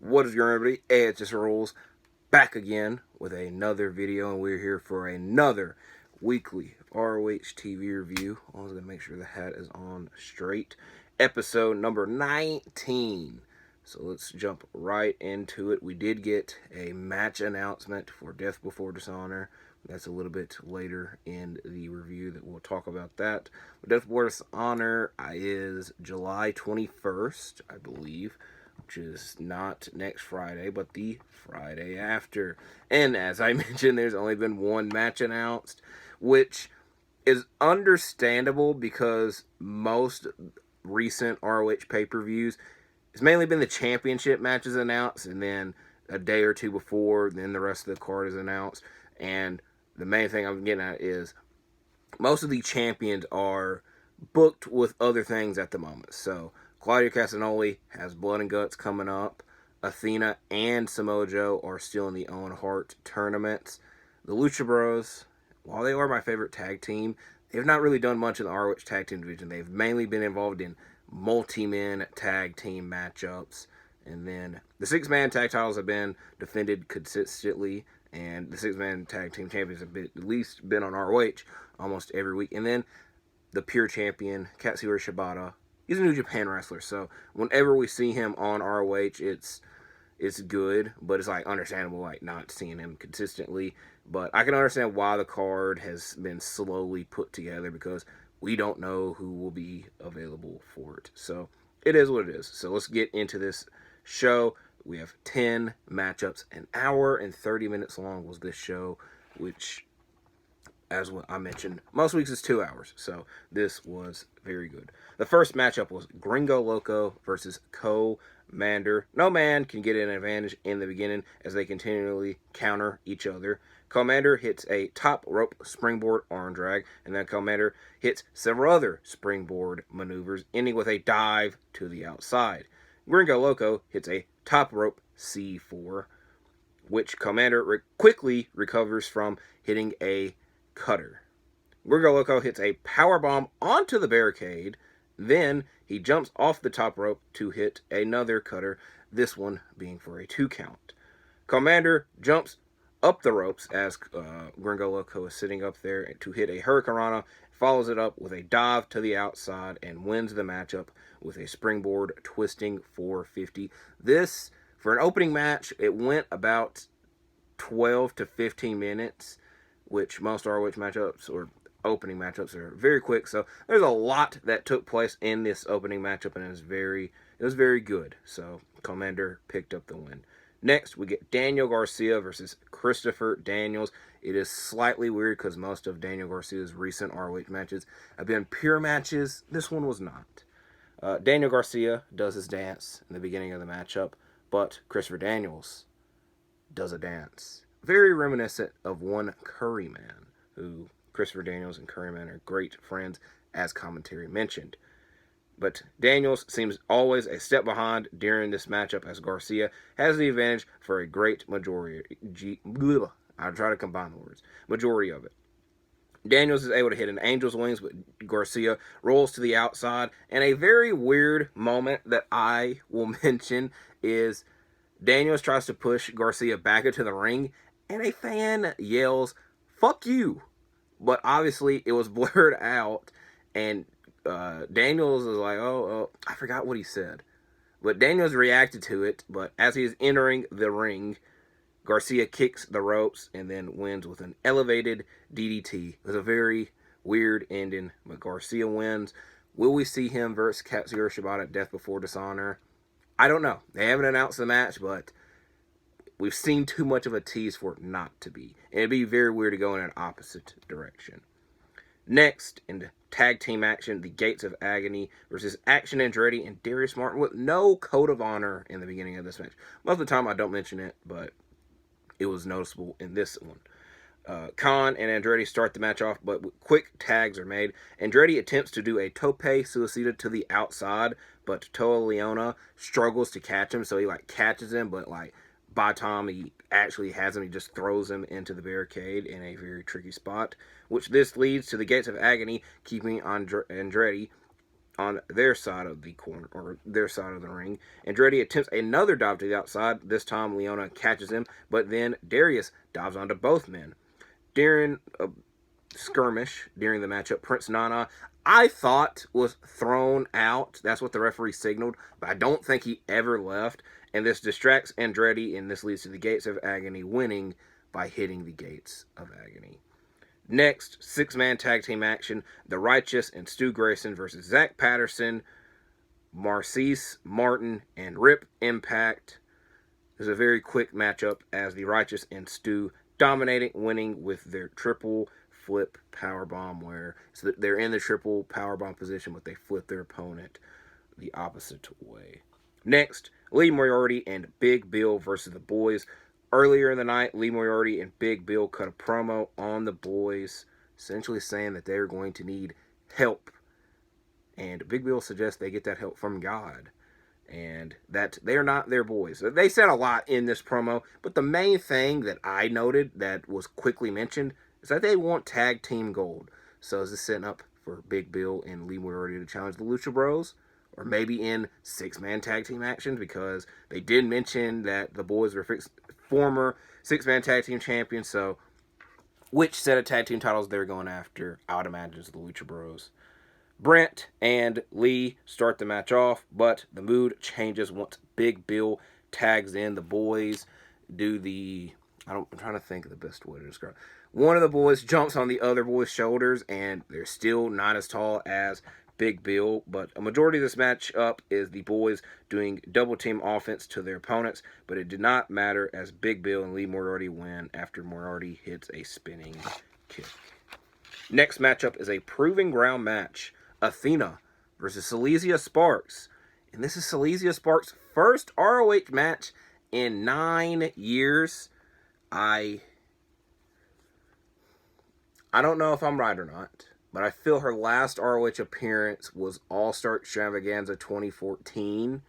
What is your everybody? Hey, it's just rules. Back again with another video, and we're here for another weekly ROH TV review. I was gonna make sure the hat is on straight. Episode number 19. So let's jump right into it. We did get a match announcement for Death Before Dishonor. That's a little bit later in the review that we'll talk about that. But Death Before Dishonor is July 21st, I believe, which is not next Friday, but the Friday after. And as I mentioned, there's only been one match announced, which is understandable because most recent ROH pay-per-views, it's mainly been the championship matches announced, and then a day or two before, then the rest of the card is announced. And the main thing I'm getting at is most of the champions are booked with other things at the moment. So Claudio Castagnoli has Blood and Guts coming up. Athena and Samoa Joe are still in the Owen Hart tournaments. The Lucha Bros, while they are my favorite tag team, they've not really done much in the ROH tag team division. They've mainly been involved in multi-men tag team matchups. And then the six-man tag titles have been defended consistently, and the six-man tag team champions have at least been on ROH almost every week. And then the pure champion, Katsuyori Shibata, he's a New Japan wrestler, so whenever we see him on ROH, it's good, but it's like understandable, like not seeing him consistently. But I can understand why the card has been slowly put together, because we don't know who will be available for it. So it is what it is. So let's get into this show. We have 10 matchups. An hour and 30 minutes long was this show, which, as I mentioned, most weeks is 2 hours. So this was very good. The first matchup was Gringo Loco versus Commander. No man can get an advantage in the beginning as they continually counter each other. Commander hits a top rope springboard arm drag, and then Commander hits several other springboard maneuvers, ending with a dive to the outside. Gringo Loco hits a top rope C4, which Commander quickly recovers from, hitting a cutter. Gringo Loco hits a powerbomb onto the barricade, then he jumps off the top rope to hit another cutter, this one being for a 2 count. Commander jumps up the ropes as Gringo Loco is sitting up there to hit a Hurricanrana, follows it up with a dive to the outside, and wins the matchup with a springboard twisting 450. This, for an opening match, it went about 12 to 15 minutes, which most ROH matchups or opening matchups are very quick. So there's a lot that took place in this opening matchup, and it was very good. So Commander picked up the win. Next, we get Daniel Garcia versus Christopher Daniels. It is slightly weird because most of Daniel Garcia's recent ROH matches have been pure matches. This one was not. Daniel Garcia does his dance in the beginning of the matchup, but Christopher Daniels does a dance very reminiscent of one Curryman, who Christopher Daniels and Curryman are great friends, as commentary mentioned. But Daniels seems always a step behind during this matchup, as Garcia has the advantage for a great majority. I'll try to combine the words. Majority of it. Daniels is able to hit an angel's wings, but Garcia rolls to the outside. And a very weird moment that I will mention is Daniels tries to push Garcia back into the ring, and a fan yells, "Fuck you!" But obviously it was blurred out, and Daniels is like, oh, I forgot what he said. But Daniels reacted to it, but as he is entering the ring, Garcia kicks the ropes and then wins with an elevated DDT. It was a very weird ending, but Garcia wins. Will we see him versus Katsuyori Shibata at Death Before Dishonor? I don't know. They haven't announced the match, but we've seen too much of a tease for it not to be. And it'd be very weird to go in an opposite direction. Next, in tag team action, the Gates of Agony versus Action Andretti and Darius Martin with no code of honor in the beginning of this match. Most of the time I don't mention it, but it was noticeable in this one. Khan and Andretti start the match off, but quick tags are made. Andretti attempts to do a tope suicida to the outside, but Toa Leona struggles to catch him, so he catches him, but by the time he actually has him, he just throws him into the barricade in a very tricky spot, which this leads to the Gates of Agony keeping Andretti on their side of the corner, or their side of the ring. Andretti attempts another dive to the outside. This time Leona catches him, but then Darius dives onto both men. During a skirmish during the matchup, Prince Nana, I thought, was thrown out. That's what the referee signaled, but I don't think he ever left. And this distracts Andretti, and this leads to the Gates of Agony winning by hitting the Gates of Agony. Next, six-man tag team action. The Righteous and Stu Grayson versus Zach Patterson, Marcise Martin, and Rip Impact. It was a very quick matchup as the Righteous and Stu dominating, winning with their triple flip powerbomb, where so they're in the triple powerbomb position, but they flip their opponent the opposite way. Next, Lee Moriarty and Big Bill versus the Boys. Earlier in the night, Lee Moriarty and Big Bill cut a promo on the Boys, essentially saying that they're going to need help. And Big Bill suggests they get that help from God, and that they're not their boys. They said a lot in this promo, but the main thing that I noted that was quickly mentioned is that they want tag team gold. So is this setting up for Big Bill and Lee Moriarty to challenge the Lucha Bros? Or maybe in six-man tag team actions, because they did mention that the Boys were former six-man tag team champions, so which set of tag team titles they're going after, I would imagine, is the Lucha Bros. Brent and Lee start the match off, but the mood changes once Big Bill tags in. The Boys do the... I'm trying to think of the best way to describe it. One of the boys jumps on the other boy's shoulders, and they're still not as tall as Big Bill, but a majority of this matchup is the Boys doing double team offense to their opponents, but it did not matter as Big Bill and Lee Moriarty win after Moriarty hits a spinning kick. Next matchup is a proving ground match. Athena versus Silesia Sparks. And this is Silesia Sparks' first ROH match in 9 years. I don't know if I'm right or not, but I feel her last ROH appearance was All-Star Extravaganza 2014,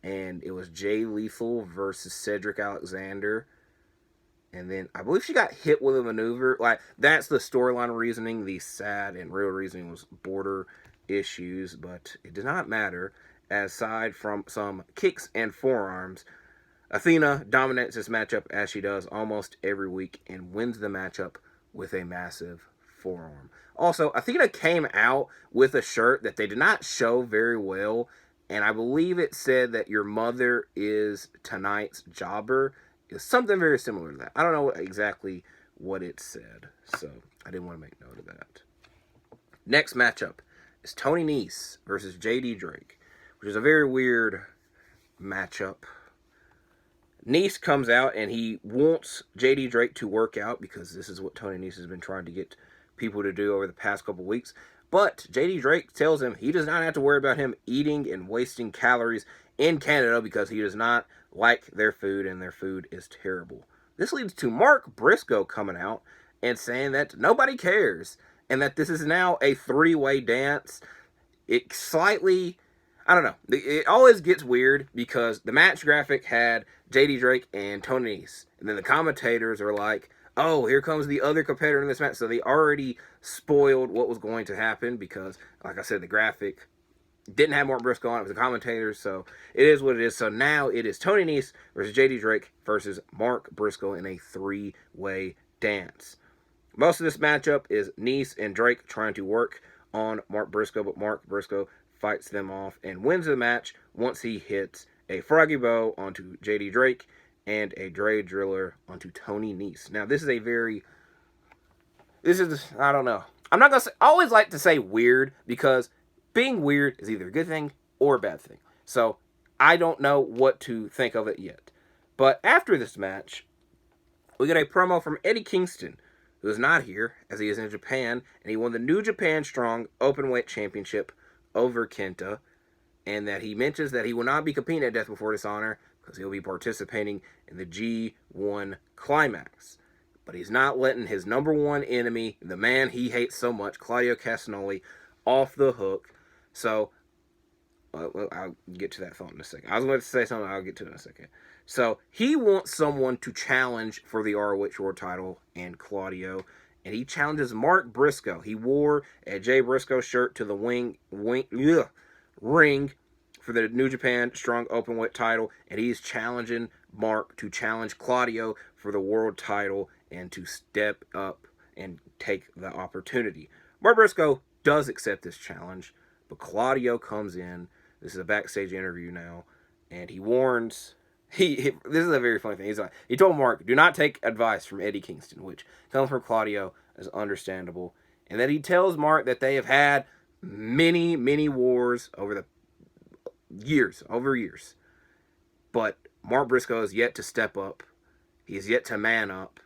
and it was Jay Lethal versus Cedric Alexander. And then I believe she got hit with a maneuver. Like, that's the storyline reasoning. The sad and real reasoning was border issues, but it did not matter. Aside from some kicks and forearms, Athena dominates this matchup as she does almost every week and wins the matchup with a massive forearm. Also, Athena came out with a shirt that they did not show very well, and I believe it said that your mother is tonight's jobber. It's something very similar to that. I don't know exactly what it said, so I didn't want to make note of that. Next matchup is Tony Nese versus JD Drake, which is a very weird matchup. Nese comes out and he wants JD Drake to work out because this is what Tony Nese has been trying to get people to do over the past couple weeks. But JD Drake tells him he does not have to worry about him eating and wasting calories in Canada because he does not like their food and their food is terrible. This leads to Mark Briscoe coming out and saying that nobody cares and that this is now a three-way dance. It slightly... I don't know. It always gets weird because the match graphic had JD Drake and Tony Nese. And then the commentators are like, oh, here comes the other competitor in this match. So they already spoiled what was going to happen because, like I said, the graphic didn't have Mark Briscoe on it. It was the commentators. So it is what it is. So now it is Tony Nese versus JD Drake versus Mark Briscoe in a three-way dance. Most of this matchup is Nese and Drake trying to work on Mark Briscoe, but Mark Briscoe fights them off and wins the match once he hits a froggy bow onto JD Drake and a Dre Driller onto Tony Nese. Now, I don't know. I'm not going to say, I always like to say weird because being weird is either a good thing or a bad thing. So, I don't know what to think of it yet. But after this match, we get a promo from Eddie Kingston, who is not here as he is in Japan, and he won the New Japan Strong Openweight Championship over Kenta, and that he mentions that he will not be competing at Death Before Dishonor because he'll be participating in the G1 Climax. But he's not letting his number one enemy, the man he hates so much, Claudio Castagnoli, off the hook. So, I'll get to that thought in a second. I was going to say something, I'll get to it in a second. So, he wants someone to challenge for the ROH World title and Claudio, and he challenges Mark Briscoe. He wore a Jay Briscoe shirt to the ring for the New Japan Strong Openweight title, and he's challenging Mark to challenge Claudio for the world title and to step up and take the opportunity. Mark Briscoe does accept this challenge, but Claudio comes in. This is a backstage interview now, and he warns. This is a very funny thing. He told Mark, do not take advice from Eddie Kingston, which coming from Claudio is understandable. And then he tells Mark that they have had many, many wars over years. But Mark Briscoe is yet to step up. He is yet to man up.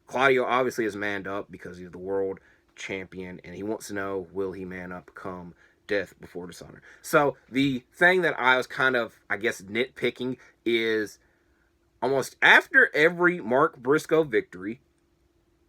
Claudio obviously has manned up because he's the world champion, and he wants to know, will he man up come Death Before Dishonor? So the thing that I was kind of, I guess, nitpicking is almost after every Mark Briscoe victory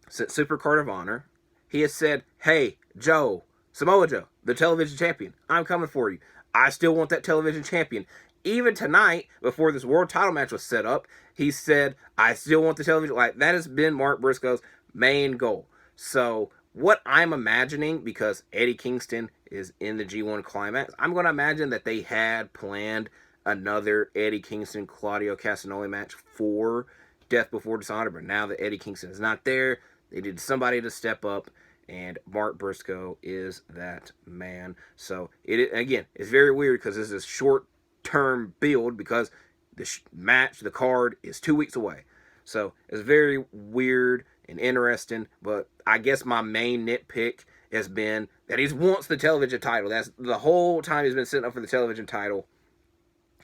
since Supercard of Honor, he has said, hey, Samoa Joe, the television champion, I'm coming for you. I still want that television champion. Even tonight, before this world title match was set up, he said, I still want the television. Like, that has been Mark Briscoe's main goal. So what I'm imagining, because Eddie Kingston is in the G1 Climax, I'm going to imagine that they had planned another Eddie Kingston Claudio Castagnoli match for Death Before Dishonor, but now that Eddie Kingston is not there, they needed somebody to step up, and Mark Briscoe is that man. So it again, it's very weird because this is a short-term build because the card is 2 weeks away. So it's very weird and interesting, but I guess my main nitpick has been that he wants the television title. That's the whole time he's been sitting up for the television title.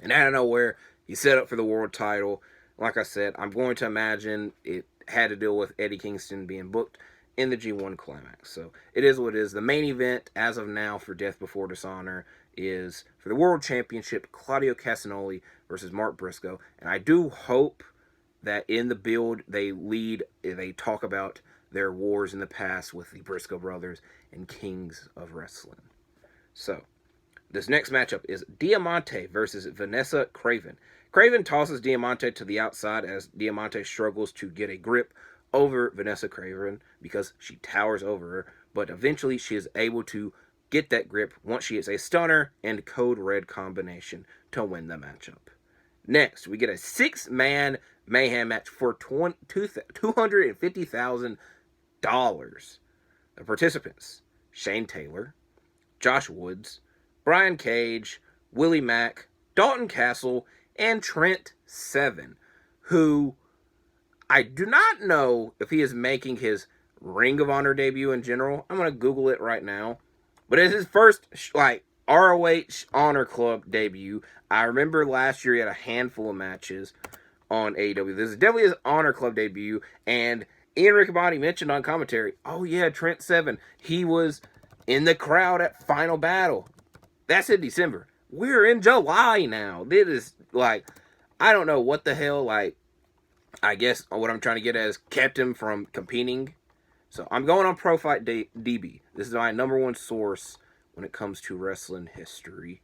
And out of nowhere, he set up for the world title. Like I said, I'm going to imagine it had to deal with Eddie Kingston being booked in the G1 Climax. So it is what it is. The main event, as of now, for Death Before Dishonor is for the World Championship, Claudio Castagnoli versus Mark Briscoe. And I do hope that in the build they talk about their wars in the past with the Briscoe brothers and Kings of Wrestling. So this next matchup is Diamante versus Vanessa Craven. Craven tosses Diamante to the outside as Diamante struggles to get a grip over Vanessa Craven because she towers over her, but eventually she is able to get that grip once she hits a stunner and code red combination to win the matchup. Next, we get a 6-man mayhem match for $250,000. The participants: Shane Taylor, Josh Woods, Brian Cage, Willie Mack, Dalton Castle, and Trent Seven, who I do not know if he is making his Ring of Honor debut in general. I'm going to Google it right now. But it's his first, ROH Honor Club debut. I remember last year he had a handful of matches on AEW. This is definitely his Honor Club debut. And Ian Riccaboni mentioned on commentary, oh yeah, Trent Seven, he was in the crowd at Final Battle. That's in December. We're in July now. This is, I don't know what the hell, I guess what I'm trying to get at is kept him from competing. So I'm going on Pro Fight DB. This is my number one source when it comes to wrestling history.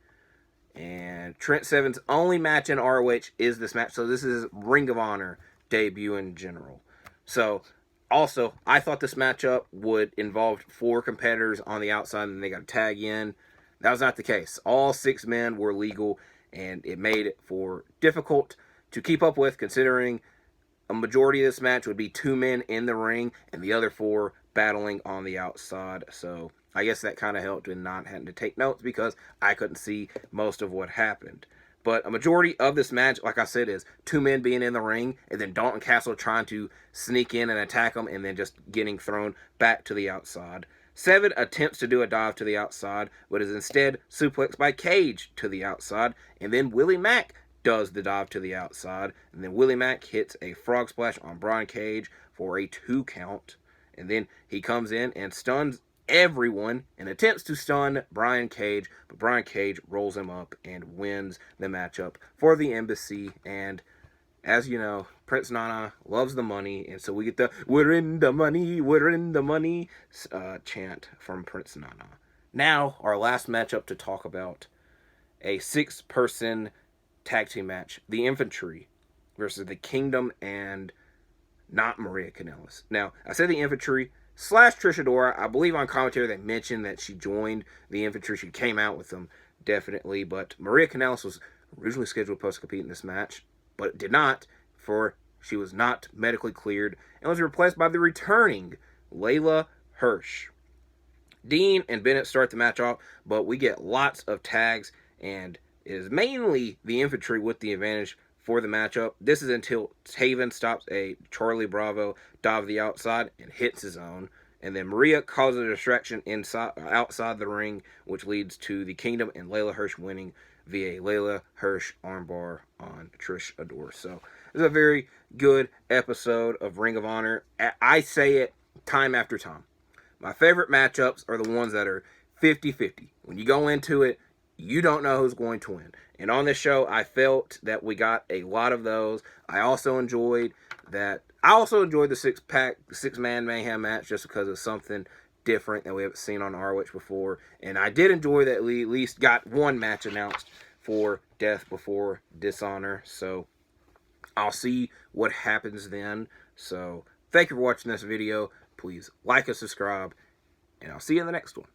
And Trent Seven's only match in ROH is this match. So this is Ring of Honor debut in general. So also, I thought this matchup would involve 4 competitors on the outside and they got to tag in. That was not the case. All 6 men were legal, and it made it difficult to keep up with, considering a majority of this match would be 2 men in the ring and the other 4 battling on the outside. So I guess that kind of helped in not having to take notes because I couldn't see most of what happened. But a majority of this match, like I said, is 2 men being in the ring and then Dalton Castle trying to sneak in and attack them and then just getting thrown back to the outside. Seven attempts to do a dive to the outside, but is instead suplexed by Cage to the outside, and then Willie Mack does the dive to the outside, and then Willie Mack hits a frog splash on Brian Cage for a 2 count, and then he comes in and stuns everyone and attempts to stun Brian Cage, but Brian Cage rolls him up and wins the matchup for the Embassy. And as you know, Prince Nana loves the money, and so we get the we're in the money chant from Prince Nana. Now, our last matchup to talk about, a 6-person tag team match, the Infantry versus the Kingdom and not Maria Kanellis. Now, I said the Infantry slash Trish Adora. I believe on commentary they mentioned that she joined the infantry. She came out with them, definitely. But Maria Kanellis was originally scheduled to compete in this match, but did not, for she was not medically cleared and was replaced by the returning Layla Hirsch. Dean and Bennett start the match off, but we get lots of tags, and it is mainly the infantry with the advantage for the matchup. This is until Taven stops a Charlie Bravo dive to the outside and hits his own. And then Maria causes a distraction outside the ring, which leads to the Kingdom and Layla Hirsch winning via Layla Hirsch armbar on Trish Adora. So it's a very good episode of Ring of Honor. I say it time after time. My favorite matchups are the ones that are 50-50. When you go into it, you don't know who's going to win. And on this show, I felt that we got a lot of those. I also enjoyed the six-man mayhem match just because it's something different that we haven't seen on ROH before. And I did enjoy that we at least got one match announced for Death Before Dishonor. So I'll see what happens then. So thank you for watching this video. Please like and subscribe, and I'll see you in the next one.